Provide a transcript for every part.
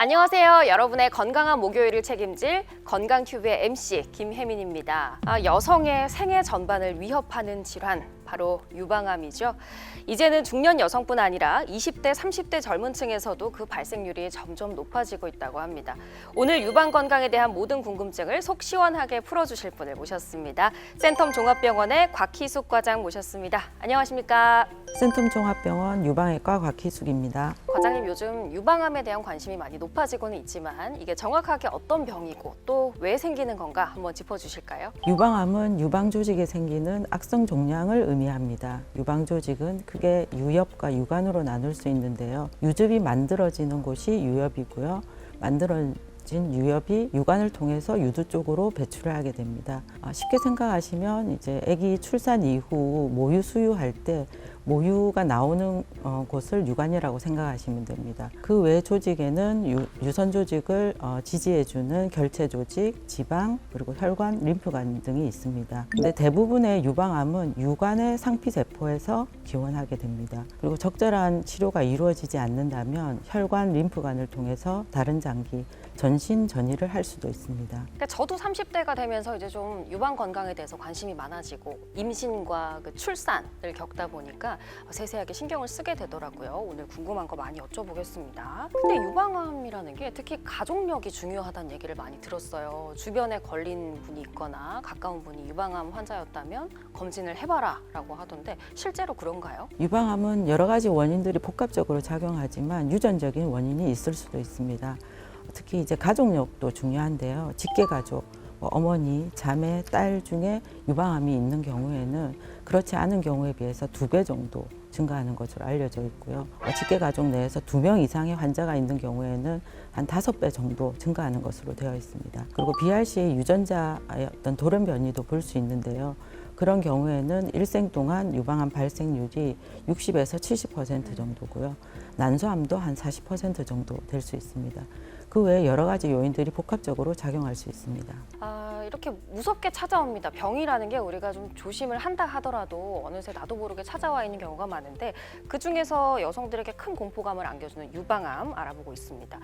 안녕하세요. 여러분의 건강한 목요일을 책임질 건강튜브의 MC 김혜민입니다. 여성의 생애 전반을 위협하는 질환, 바로 유방암이죠. 이제는 중년 여성뿐 아니라 20대, 30대 젊은 층에서도 그 발생률이 점점 높아지고 있다고 합니다. 오늘 유방 건강에 대한 모든 궁금증을 속 시원하게 풀어주실 분을 모셨습니다. 센텀 종합병원의 곽희숙 과장 모셨습니다. 안녕하십니까? 센텀 종합병원 유방외과 곽희숙입니다. 과장님, 요즘 유방암에 대한 관심이 많이 높아지고는 있지만 이게 정확하게 어떤 병이고 또 왜 생기는 건가 한번 짚어주실까요? 유방암은 유방조직에 생기는 악성 종양을 의미합니다. 유방조직은 크게 유엽과 유관으로 나눌 수 있는데요. 유즙이 만들어지는 곳이 유엽이고요. 만들어진 유엽이 유관을 통해서 유두 쪽으로 배출을 하게 됩니다. 쉽게 생각하시면 이제 아기 출산 이후 모유 수유할 때 모유가 나오는 곳을 유관이라고 생각하시면 됩니다. 그 외 조직에는 유선 조직을 지지해주는 결체 조직, 지방, 그리고 혈관, 림프관 등이 있습니다. 근데 대부분의 유방암은 유관의 상피세포에서 기원하게 됩니다. 그리고 적절한 치료가 이루어지지 않는다면 혈관, 림프관을 통해서 다른 장기, 전신 전이를 할 수도 있습니다. 그러니까 저도 30대가 되면서 이제 좀 유방 건강에 대해서 관심이 많아지고 임신과 그 출산을 겪다 보니까 세세하게 신경을 쓰게 되더라고요. 오늘 궁금한 거 많이 여쭤보겠습니다. 근데 유방암이라는 게 특히 가족력이 중요하다는 얘기를 많이 들었어요. 주변에 걸린 분이 있거나 가까운 분이 유방암 환자였다면 검진을 해봐라 라고 하던데 실제로 그런가요? 유방암은 여러 가지 원인들이 복합적으로 작용하지만 유전적인 원인이 있을 수도 있습니다. 특히 이제 가족력도 중요한데요. 직계가족, 어머니, 자매, 딸 중에 유방암이 있는 경우에는 그렇지 않은 경우에 비해서 2배 정도 증가하는 것으로 알려져 있고요. 직계가족 내에서 2명 이상의 환자가 있는 경우에는 한 5배 정도 증가하는 것으로 되어 있습니다. 그리고 BRC의 유전자의 어떤 돌연변이도 볼 수 있는데요. 그런 경우에는 일생 동안 유방암 발생률이 60에서 70% 정도고요. 난소암도 한 40% 정도 될 수 있습니다. 그 외에 여러 가지 요인들이 복합적으로 작용할 수 있습니다. 이렇게 무섭게 찾아옵니다. 병이라는 게 우리가 좀 조심을 한다 하더라도 어느새 나도 모르게 찾아와 있는 경우가 많은데 그중에서 여성들에게 큰 공포감을 안겨주는 유방암 알아보고 있습니다.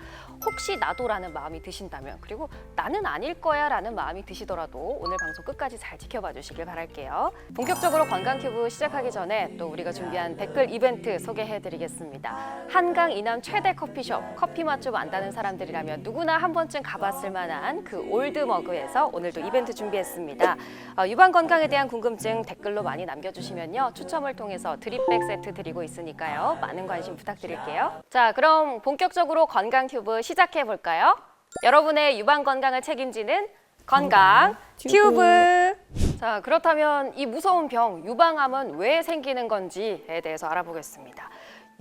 혹시 나도라는 마음이 드신다면, 그리고 나는 아닐 거야 라는 마음이 드시더라도 오늘 방송 끝까지 잘 지켜봐 주시길 바랄게요. 본격적으로 건강큐브 시작하기 전에 또 우리가 준비한 댓글 이벤트 소개해드리겠습니다. 한강 이남 최대 커피숍, 커피 맛 좀 안다는 사람들이라면 누구나 한 번쯤 가봤을 만한 그 올드머그에서 오늘도 이벤트 준비했습니다. 유방 건강에 대한 궁금증 댓글로 많이 남겨주시면요. 추첨을 통해서 드립백 세트 드리고 있으니까요. 많은 관심 부탁드릴게요. 자, 그럼 본격적으로 건강튜브 시작해볼까요? 여러분의 유방 건강을 책임지는 건강 튜브. 자, 그렇다면 이 무서운 병 유방암은 왜 생기는 건지에 대해서 알아보겠습니다.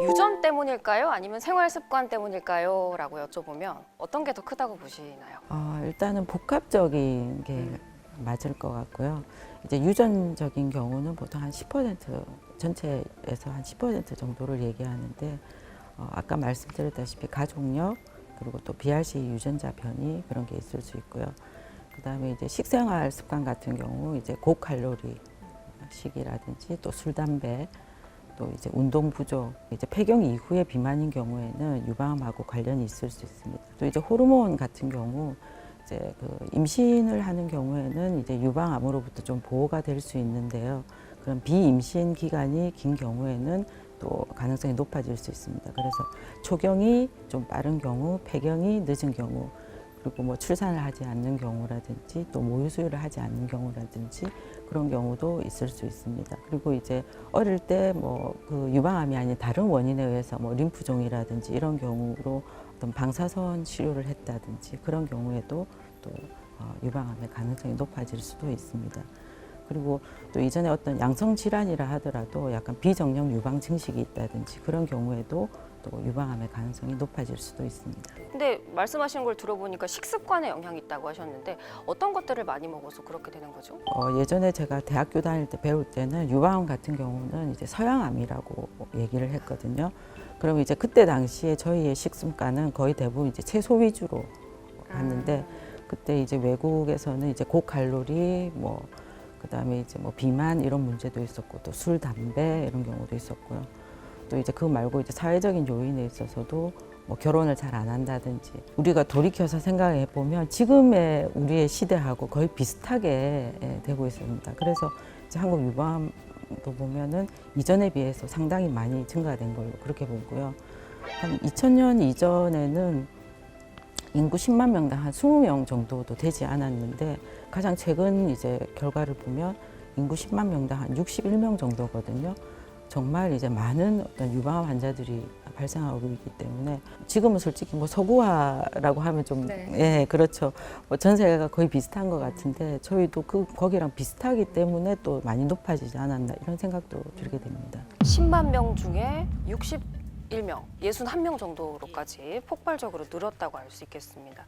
유전 때문일까요? 아니면 생활 습관 때문일까요? 라고 여쭤보면 어떤 게 더 크다고 보시나요? 일단은 복합적인 게 맞을 것 같고요. 이제 유전적인 경우는 보통 한 10% 전체에서 한 10% 정도를 얘기하는데 아까 말씀드렸다시피 가족력 그리고 또 BRC 유전자 변이 그런 게 있을 수 있고요. 그다음에 이제 식생활 습관 같은 경우 이제 고칼로리 식이라든지 또 술, 담배 또 이제 운동 부족, 이제 폐경 이후의 비만인 경우에는 유방암하고 관련이 있을 수 있습니다. 또 이제 호르몬 같은 경우 이제 그 임신을 하는 경우에는 이제 유방암으로부터 좀 보호가 될 수 있는데요. 그럼 비임신 기간이 긴 경우에는 또 가능성이 높아질 수 있습니다. 그래서 초경이 좀 빠른 경우, 폐경이 늦은 경우, 그리고 뭐 출산을 하지 않는 경우라든지 또 모유 수유를 하지 않는 경우라든지 그런 경우도 있을 수 있습니다. 그리고 이제 어릴 때 뭐 그 유방암이 아닌 다른 원인에 의해서 뭐 림프종이라든지 이런 경우로 어떤 방사선 치료를 했다든지 그런 경우에도 또 유방암의 가능성이 높아질 수도 있습니다. 그리고 또 이전에 어떤 양성 질환이라 하더라도 약간 비정형 유방 증식이 있다든지 그런 경우에도 또 유방암의 가능성이 높아질 수도 있습니다. 근데 말씀하시는 걸 들어보니까 식습관에 영향이 있다고 하셨는데 어떤 것들을 많이 먹어서 그렇게 되는 거죠? 예전에 제가 대학교 다닐 때 배울 때는 유방암 같은 경우는 이제 서양암이라고 얘기를 했거든요. 그럼 이제 그때 당시에 저희의 식습관은 거의 대부분 이제 채소 위주로 갔는데 그때 이제 외국에서는 이제 고칼로리 뭐 그다음에 이제 뭐 비만 이런 문제도 있었고 또 술, 담배 이런 경우도 있었고요. 또 이제 그 말고 이제 사회적인 요인에 있어서도 뭐 결혼을 잘 안 한다든지 우리가 돌이켜서 생각해 보면 지금의 우리의 시대하고 거의 비슷하게 되고 있습니다. 그래서 이제 한국 유방암도 보면은 이전에 비해서 상당히 많이 증가된 걸로 그렇게 보고요. 한 2000년 이전에는 인구 10만 명당 한 20명 정도도 되지 않았는데 가장 최근 이제 결과를 보면 인구 10만 명당 한 61명 정도거든요. 정말 이제 많은 어떤 유방암 환자들이 발생하고 있기 때문에 지금은 솔직히 뭐 서구화라고 하면 좀 예, 그렇죠. 뭐 전 세계가 거의 비슷한 것 같은데 저희도 거기랑 비슷하기 때문에 또 많이 높아지지 않았나 이런 생각도 들게 됩니다. 10만 명 중에 61명, 61명 정도로까지 폭발적으로 늘었다고 알 수 있겠습니다.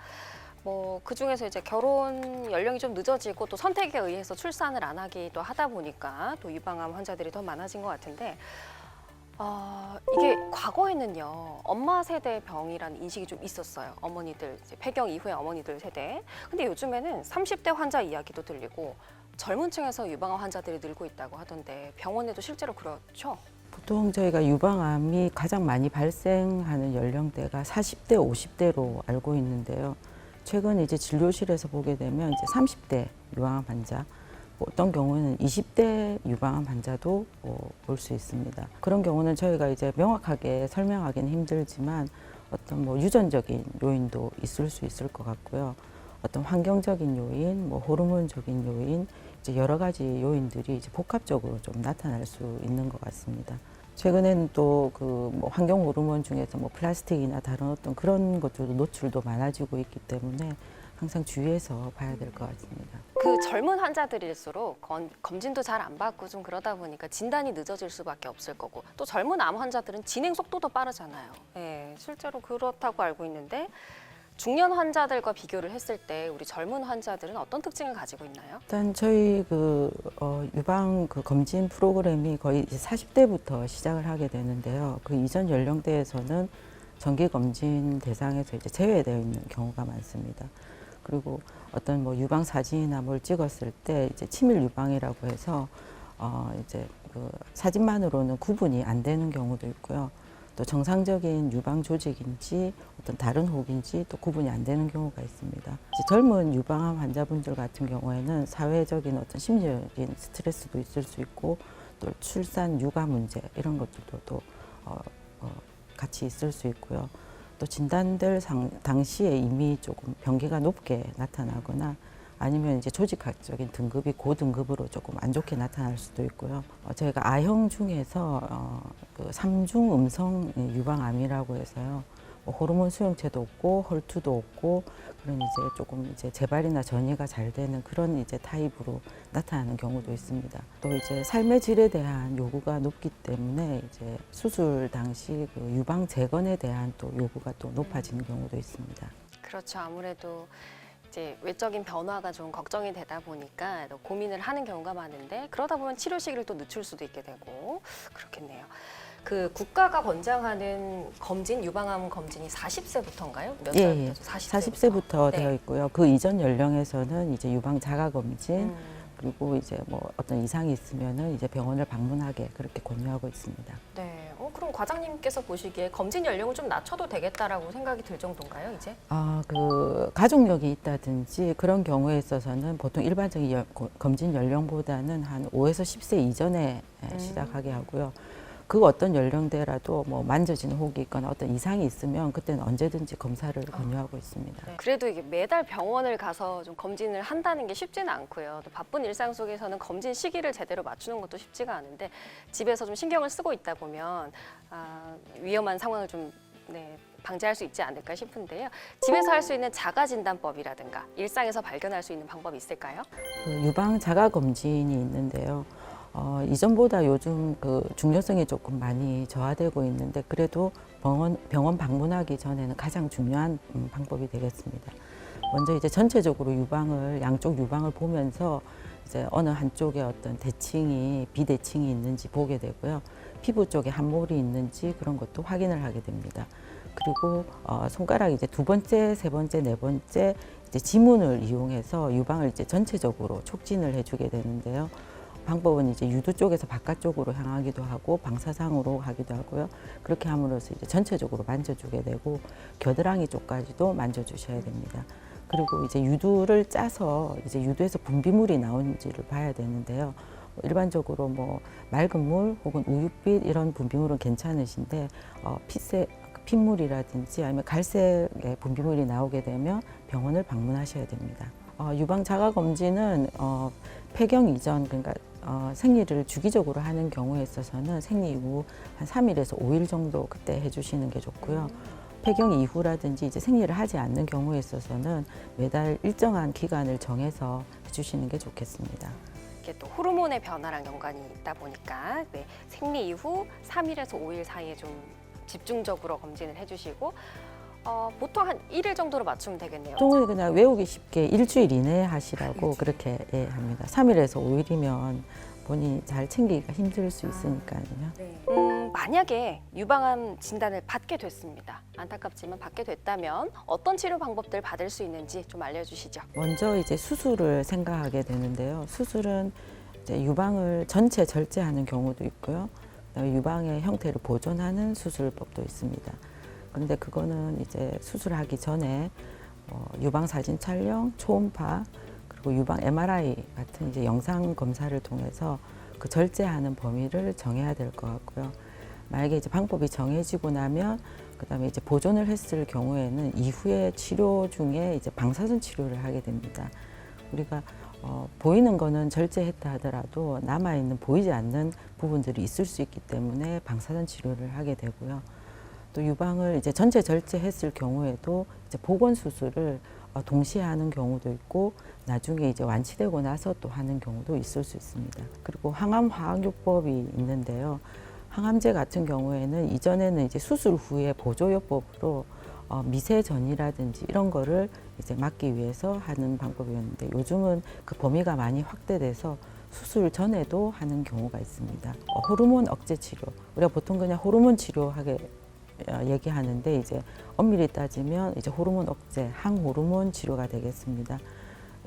뭐 그중에서 이제 결혼 연령이 좀 늦어지고 또 선택에 의해서 출산을 안 하기도 하다 보니까 또 유방암 환자들이 더 많아진 것 같은데 이게 과거에는요 엄마 세대 병이라는 인식이 좀 있었어요. 어머니들 이제 폐경 이후에 어머니들 세대. 근데 요즘에는 30대 환자 이야기도 들리고 젊은 층에서 유방암 환자들이 늘고 있다고 하던데 병원에도 실제로 그렇죠? 보통 저희가 유방암이 가장 많이 발생하는 연령대가 40대, 50대로 알고 있는데요. 최근 이제 진료실에서 보게 되면 이제 30대 유방암 환자, 어떤 경우에는 20대 유방암 환자도 볼 수 있습니다. 그런 경우는 저희가 이제 명확하게 설명하기는 힘들지만 어떤 뭐 유전적인 요인도 있을 수 있을 것 같고요. 어떤 환경적인 요인, 뭐 호르몬적인 요인, 이제 여러 가지 요인들이 이제 복합적으로 좀 나타날 수 있는 것 같습니다. 최근에는 또 그 뭐 환경 호르몬 중에서 뭐 플라스틱이나 다른 어떤 그런 것들도 노출도 많아지고 있기 때문에 항상 주의해서 봐야 될 것 같습니다. 그 젊은 환자들일수록 검진도 잘 안 받고 좀 그러다 보니까 진단이 늦어질 수밖에 없을 거고 또 젊은 암 환자들은 진행 속도도 빠르잖아요. 예, 실제로 그렇다고 알고 있는데 중년 환자들과 비교를 했을 때 우리 젊은 환자들은 어떤 특징을 가지고 있나요? 일단 저희 유방 검진 프로그램이 거의 이제 40대부터 시작을 하게 되는데요. 그 이전 연령대에서는 정기 검진 대상에서 이제 제외되어 있는 경우가 많습니다. 그리고 어떤 뭐 유방 사진이나 뭘 찍었을 때 이제 치밀 유방이라고 해서 이제 그 사진만으로는 구분이 안 되는 경우도 있고요. 또 정상적인 유방 조직인지 어떤 다른 혹인지 또 구분이 안 되는 경우가 있습니다. 이제 젊은 유방암 환자분들 같은 경우에는 사회적인 어떤 심리적인 스트레스도 있을 수 있고 또 출산 육아 문제 이런 것들도 또 같이 있을 수 있고요. 또 진단될 당시에 이미 조금 병기가 높게 나타나거나 아니면 이제 조직학적인 등급이 고등급으로 조금 안 좋게 나타날 수도 있고요. 저희가 A형 중에서 그 3중 음성 유방암이라고 해서요. 뭐 호르몬 수용체도 없고 헐투도 없고 그런 이제 조금 이제 재발이나 전이가 잘 되는 그런 이제 타입으로 나타나는 경우도 있습니다. 또 이제 삶의 질에 대한 요구가 높기 때문에 이제 수술 당시 그 유방 재건에 대한 또 요구가 또 높아지는 경우도 있습니다. 그렇죠. 아무래도 이제 외적인 변화가 좀 걱정이 되다 보니까 또 고민을 하는 경우가 많은데 그러다 보면 치료 시기를 또 늦출 수도 있게 되고 그렇겠네요. 그 국가가 권장하는 검진, 유방암 검진이 40세부터인가요? 몇 예, 살부터? 40세부터 네. 되어 있고요. 그 이전 연령에서는 이제 유방 자가 검진 그리고 이제 뭐 어떤 이상이 있으면은 이제 병원을 방문하게 그렇게 권유하고 있습니다. 네. 그럼 과장님께서 보시기에 검진 연령을 좀 낮춰도 되겠다라고 생각이 들 정도인가요, 이제? 그 가족력이 있다든지 그런 경우에 있어서는 보통 일반적인 검진 연령보다는 한 5에서 10세 이전에 시작하게 하고요. 그 어떤 연령대라도 뭐 만져지는 혹이 있거나 어떤 이상이 있으면 그때는 언제든지 검사를 권유하고 있습니다. 네. 그래도 이게 매달 병원을 가서 좀 검진을 한다는 게 쉽지는 않고요. 또 바쁜 일상 속에서는 검진 시기를 제대로 맞추는 것도 쉽지가 않은데 집에서 좀 신경을 쓰고 있다 보면 위험한 상황을 좀 방지할 수 있지 않을까 싶은데요. 집에서 할 수 있는 자가 진단법이라든가 일상에서 발견할 수 있는 방법이 있을까요? 그 유방 자가 검진이 있는데요. 이전보다 요즘 그 중요성이 조금 많이 저하되고 있는데 그래도 병원 방문하기 전에는 가장 중요한 방법이 되겠습니다. 먼저 이제 전체적으로 양쪽 유방을 보면서 이제 어느 한쪽에 어떤 대칭이 비대칭이 있는지 보게 되고요. 피부 쪽에 함몰이 있는지 그런 것도 확인을 하게 됩니다. 그리고 손가락 이제 2번째, 3번째, 4번째 이제 지문을 이용해서 유방을 이제 전체적으로 촉진을 해주게 되는데요. 방법은 이제 유두 쪽에서 바깥쪽으로 향하기도 하고 방사상으로 하기도 하고요. 그렇게 함으로써 이제 전체적으로 만져주게 되고 겨드랑이 쪽까지도 만져주셔야 됩니다. 그리고 이제 유두를 짜서 이제 유두에서 분비물이 나오는지를 봐야 되는데요. 일반적으로 뭐 맑은 물 혹은 우윳빛 이런 분비물은 괜찮으신데 핏물이라든지 아니면 갈색의 분비물이 나오게 되면 병원을 방문하셔야 됩니다. 유방 자가 검진은 폐경 이전 그러니까 생리를 주기적으로 하는 경우에 있어서는 생리 이후 한 3일에서 5일 정도 그때 해주시는 게 좋고요. 폐경 이후라든지 이제 생리를 하지 않는 경우에 있어서는 매달 일정한 기간을 정해서 해주시는 게 좋겠습니다. 이게 또 호르몬의 변화랑 연관이 있다 보니까 네, 생리 이후 3일에서 5일 사이에 좀 집중적으로 검진을 해주시고 보통 한 1일 정도로 맞추면 되겠네요. 보통은 그냥 외우기 쉽게 일주일 이내에 하시라고 그렇게 합니다. 3일에서 5일이면 본인이 잘 챙기기가 힘들 수 있으니까요. 만약에 유방암 진단을 받게 됐습니다. 안타깝지만 받게 됐다면 어떤 치료 방법들 받을 수 있는지 좀 알려주시죠. 먼저 이제 수술을 생각하게 되는데요. 수술은 이제 유방을 전체 절제하는 경우도 있고요. 그다음에 유방의 형태를 보존하는 수술법도 있습니다. 그런데 그거는 이제 수술하기 전에 유방 사진 촬영, 초음파, 그리고 유방 MRI 같은 이제 영상 검사를 통해서 그 절제하는 범위를 정해야 될 것 같고요. 만약에 이제 방법이 정해지고 나면 그다음에 이제 보존을 했을 경우에는 이후에 치료 중에 이제 방사선 치료를 하게 됩니다. 우리가 보이는 거는 절제했다 하더라도 남아 있는 보이지 않는 부분들이 있을 수 있기 때문에 방사선 치료를 하게 되고요. 또 유방을 이제 전체 절제했을 경우에도 이제 복원 수술을 동시에 하는 경우도 있고 나중에 이제 완치되고 나서 또 하는 경우도 있을 수 있습니다. 그리고 항암 화학요법이 있는데요. 항암제 같은 경우에는 이전에는 이제 수술 후에 보조요법으로 미세전이라든지 이런 거를 이제 막기 위해서 하는 방법이었는데 요즘은 그 범위가 많이 확대돼서 수술 전에도 하는 경우가 있습니다. 호르몬 억제 치료. 우리가 보통 그냥 호르몬 치료하게 얘기하는데 이제 엄밀히 따지면 이제 호르몬 억제, 항호르몬 치료가 되겠습니다.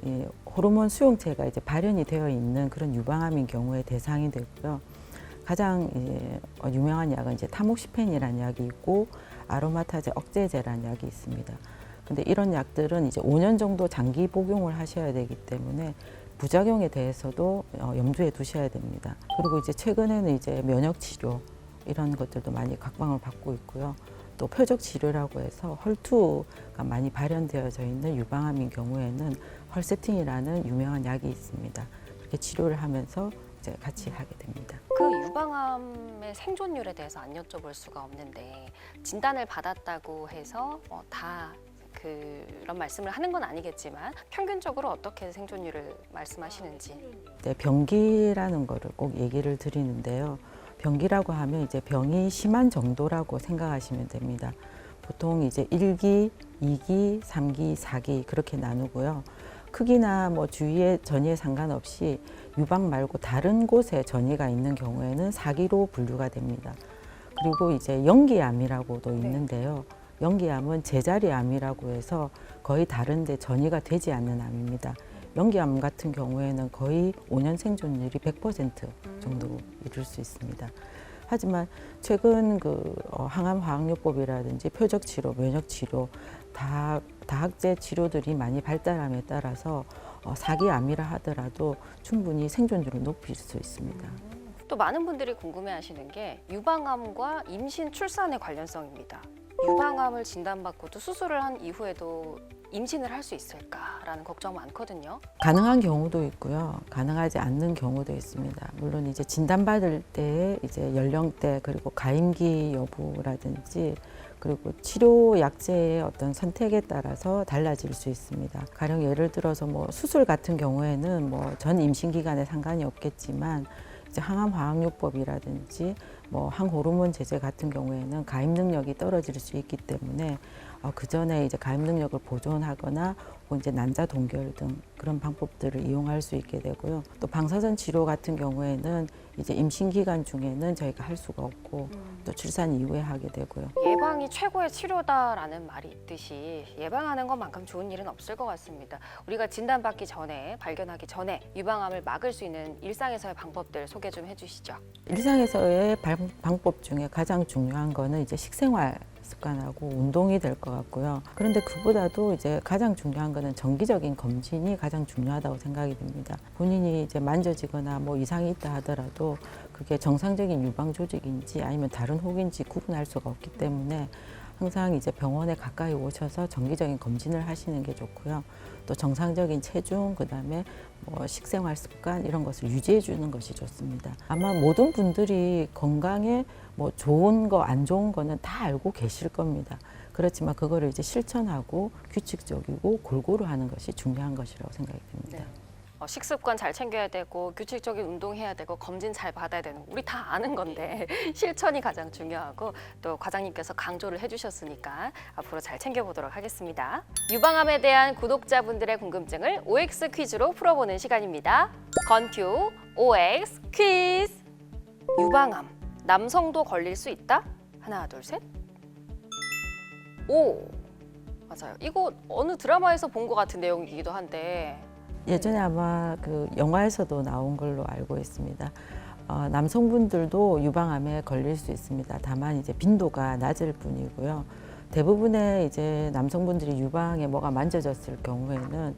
이 호르몬 수용체가 이제 발현이 되어 있는 그런 유방암인 경우에 대상이 되고요. 가장 유명한 약은 이제 타목시펜이라는 약이 있고 아로마타제 억제제라는 약이 있습니다. 근데 이런 약들은 이제 5년 정도 장기 복용을 하셔야 되기 때문에 부작용에 대해서도 염두에 두셔야 됩니다. 그리고 이제 최근에는 이제 면역 치료 이런 것들도 많이 각광을 받고 있고요. 또 표적 치료라고 해서 헐투가 많이 발현되어져 있는 유방암인 경우에는 헐세틴이라는 유명한 약이 있습니다. 그렇게 치료를 하면서 이제 같이 하게 됩니다. 그 유방암의 생존율에 대해서 안 여쭤볼 수가 없는데 진단을 받았다고 해서 다 그런 말씀을 하는 건 아니겠지만 평균적으로 어떻게 생존율을 말씀하시는지. 네, 병기라는 거를 꼭 얘기를 드리는데요. 병기라고 하면 이제 병이 심한 정도라고 생각하시면 됩니다. 보통 이제 1기, 2기, 3기, 4기 그렇게 나누고요. 크기나 뭐 주위의 전이에 상관없이 유방 말고 다른 곳에 전이가 있는 경우에는 4기로 분류가 됩니다. 그리고 이제 연기암이라고도 있는데요. 연기암은 제자리 암이라고 해서 거의 다른데 전이가 되지 않는 암입니다. 연기암 같은 경우에는 거의 5년 생존율이 100% 정도 이룰 수 있습니다. 하지만 최근 그 항암 화학요법이라든지 표적 치료, 면역 치료, 다학제 치료들이 많이 발달함에 따라서 4기 암이라 하더라도 충분히 생존율을 높일 수 있습니다. 또 많은 분들이 궁금해하시는 게 유방암과 임신 출산의 관련성입니다. 유방암을 진단받고도 수술을 한 이후에도 임신을 할 수 있을까라는 걱정 많거든요. 가능한 경우도 있고요. 가능하지 않는 경우도 있습니다. 물론 이제 진단받을 때의 이제 연령대 그리고 가임기 여부라든지 그리고 치료 약제의 어떤 선택에 따라서 달라질 수 있습니다. 가령 예를 들어서 뭐 수술 같은 경우에는 뭐 전 임신 기간에 상관이 없겠지만 이제 항암 화학요법이라든지 뭐 항호르몬 제제 같은 경우에는 가임 능력이 떨어질 수 있기 때문에 그 전에 이제 가입 능력을 보존하거나 혹은 이제 난자 동결 등 그런 방법들을 이용할 수 있게 되고요. 또 방사선 치료 같은 경우에는 이제 임신 기간 중에는 저희가 할 수가 없고 또 출산 이후에 하게 되고요. 예방이 최고의 치료다라는 말이 있듯이 예방하는 것만큼 좋은 일은 없을 것 같습니다. 우리가 진단받기 전에, 발견하기 전에 유방암을 막을 수 있는 일상에서의 방법들 소개 좀 해주시죠. 일상에서의 방법 중에 가장 중요한 거는 이제 식생활 습관하고 운동이 될 것 같고요. 그런데 그보다도 이제 가장 중요한 거는 정기적인 검진이 가장 중요하다고 생각이 듭니다. 본인이 이제 만져지거나 뭐 이상이 있다 하더라도 그게 정상적인 유방 조직인지 아니면 다른 혹인지 구분할 수가 없기 때문에 항상 이제 병원에 가까이 오셔서 정기적인 검진을 하시는 게 좋고요. 또 정상적인 체중, 그다음에 뭐 식생활 습관 이런 것을 유지해 주는 것이 좋습니다. 아마 모든 분들이 건강에 뭐 좋은 거, 안 좋은 거는 다 알고 계실 겁니다. 그렇지만 그거를 이제 실천하고 규칙적이고 골고루 하는 것이 중요한 것이라고 생각이 듭니다. 네. 식습관 잘 챙겨야 되고 규칙적인 운동해야 되고 검진 잘 받아야 되는 거 우리 다 아는 건데 실천이 가장 중요하고 또 과장님께서 강조를 해주셨으니까 앞으로 잘 챙겨보도록 하겠습니다. 유방암에 대한 구독자분들의 궁금증을 OX 퀴즈로 풀어보는 시간입니다. 건큐 OX 퀴즈. 유방암 남성도 걸릴 수 있다? 하나 둘 셋. 오 맞아요. 이거 어느 드라마에서 본 것 같은 내용이기도 한데. 예전에 아마 그 영화에서도 나온 걸로 알고 있습니다. 남성분들도 유방암에 걸릴 수 있습니다. 다만 이제 빈도가 낮을 뿐이고요. 대부분의 이제 남성분들이 유방에 뭐가 만져졌을 경우에는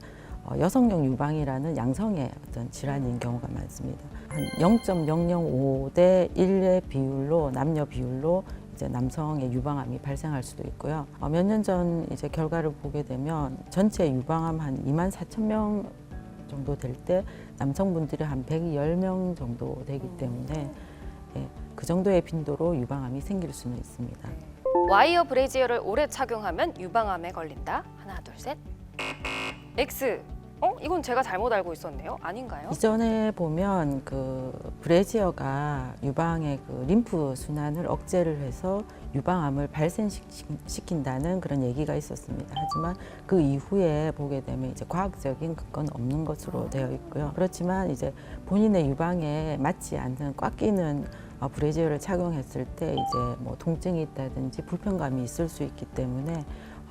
여성용 유방이라는 양성의 어떤 질환인 경우가 많습니다. 한 0.005대 1의 비율로 남녀 비율로 이제 남성의 유방암이 발생할 수도 있고요. 몇 년 전 이제 결과를 보게 되면 전체 유방암 한 24,000명 정도 될 때 남성분들이 한 110명 정도 되기 때문에 그 정도의 빈도로 유방암이 생길 수는 있습니다. 와이어 브래지어를 오래 착용하면 유방암에 걸린다. 하나 둘 셋. X. 이건 제가 잘못 알고 있었네요. 아닌가요? 이전에 보면 그 브래지어가 유방의 그 림프 순환을 억제를 해서 유방암을 발생시킨다는 그런 얘기가 있었습니다. 하지만 그 이후에 보게 되면 이제 과학적인 근거는 없는 것으로 되어 있고요. 그렇지만 이제 본인의 유방에 맞지 않는 꽉 끼는 브래지어를 착용했을 때 이제 뭐 통증이 있다든지 불편감이 있을 수 있기 때문에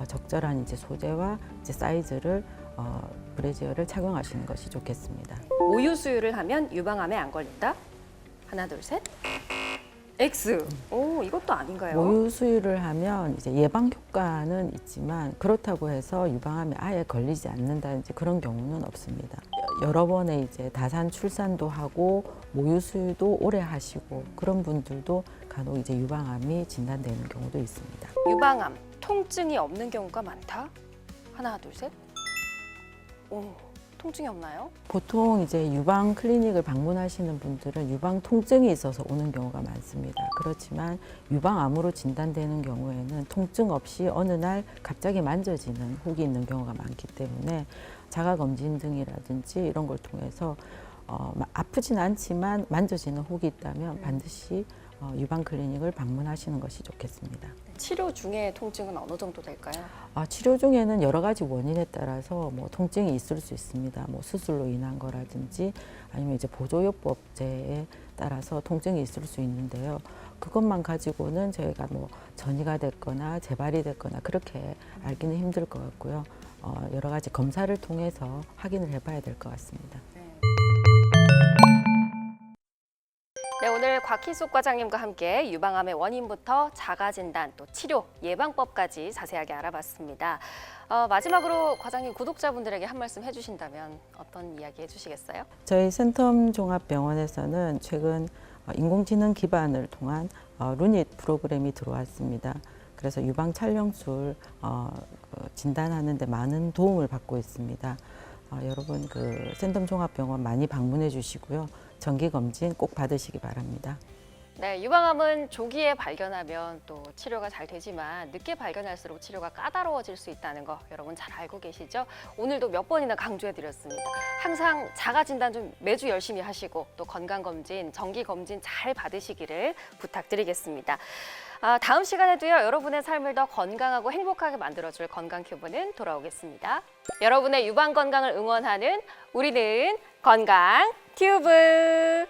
적절한 이제 소재와 이제 사이즈를 브래지어를 착용하시는 것이 좋겠습니다. 모유 수유를 하면 유방암에 안 걸린다. 하나 둘 셋. X. 오 이것도 아닌가요? 모유 수유를 하면 이제 예방 효과는 있지만 그렇다고 해서 유방암에 아예 걸리지 않는다든지 그런 경우는 없습니다. 여러 번의 이제 다산 출산도 하고 모유 수유도 오래 하시고 그런 분들도 간혹 이제 유방암이 진단되는 경우도 있습니다. 유방암 통증이 없는 경우가 많다. 하나 둘 셋. 오 통증이 없나요? 보통 이제 유방 클리닉을 방문하시는 분들은 유방 통증이 있어서 오는 경우가 많습니다. 그렇지만 유방암으로 진단되는 경우에는 통증 없이 어느 날 갑자기 만져지는 혹이 있는 경우가 많기 때문에 자가검진 등이라든지 이런 걸 통해서 아프진 않지만 만져지는 혹이 있다면 반드시 유방 클리닉을 방문하시는 것이 좋겠습니다. 치료 중에 통증은 어느 정도 될까요? 치료 중에는 여러 가지 원인에 따라서 뭐 통증이 있을 수 있습니다. 뭐 수술로 인한 거라든지 아니면 이제 보조요법제에 따라서 통증이 있을 수 있는데요. 그것만 가지고는 저희가 뭐 전이가 됐거나 재발이 됐거나 그렇게 알기는 힘들 것 같고요. 여러 가지 검사를 통해서 확인을 해봐야 될 것 같습니다. 네, 오늘 곽희숙 과장님과 함께 유방암의 원인부터 자가진단, 또 치료, 예방법까지 자세하게 알아봤습니다. 마지막으로 과장님 구독자분들에게 한 말씀 해주신다면 어떤 이야기 해주시겠어요? 저희 센텀 종합병원에서는 최근 인공지능 기반을 통한 루닛 프로그램이 들어왔습니다. 그래서 유방 촬영술 진단하는 데 많은 도움을 받고 있습니다. 여러분 그 센텀 종합병원 많이 방문해 주시고요. 정기 검진 꼭 받으시기 바랍니다. 네, 유방암은 조기에 발견하면 또 치료가 잘 되지만 늦게 발견할수록 치료가 까다로워질 수 있다는 거 여러분 잘 알고 계시죠? 오늘도 몇 번이나 강조해드렸습니다. 항상 자가 진단 좀 매주 열심히 하시고 또 건강검진, 정기검진 잘 받으시기를 부탁드리겠습니다. 다음 시간에도요, 여러분의 삶을 더 건강하고 행복하게 만들어줄 건강큐브는 돌아오겠습니다. 여러분의 유방 건강을 응원하는 우리는 건강튜브.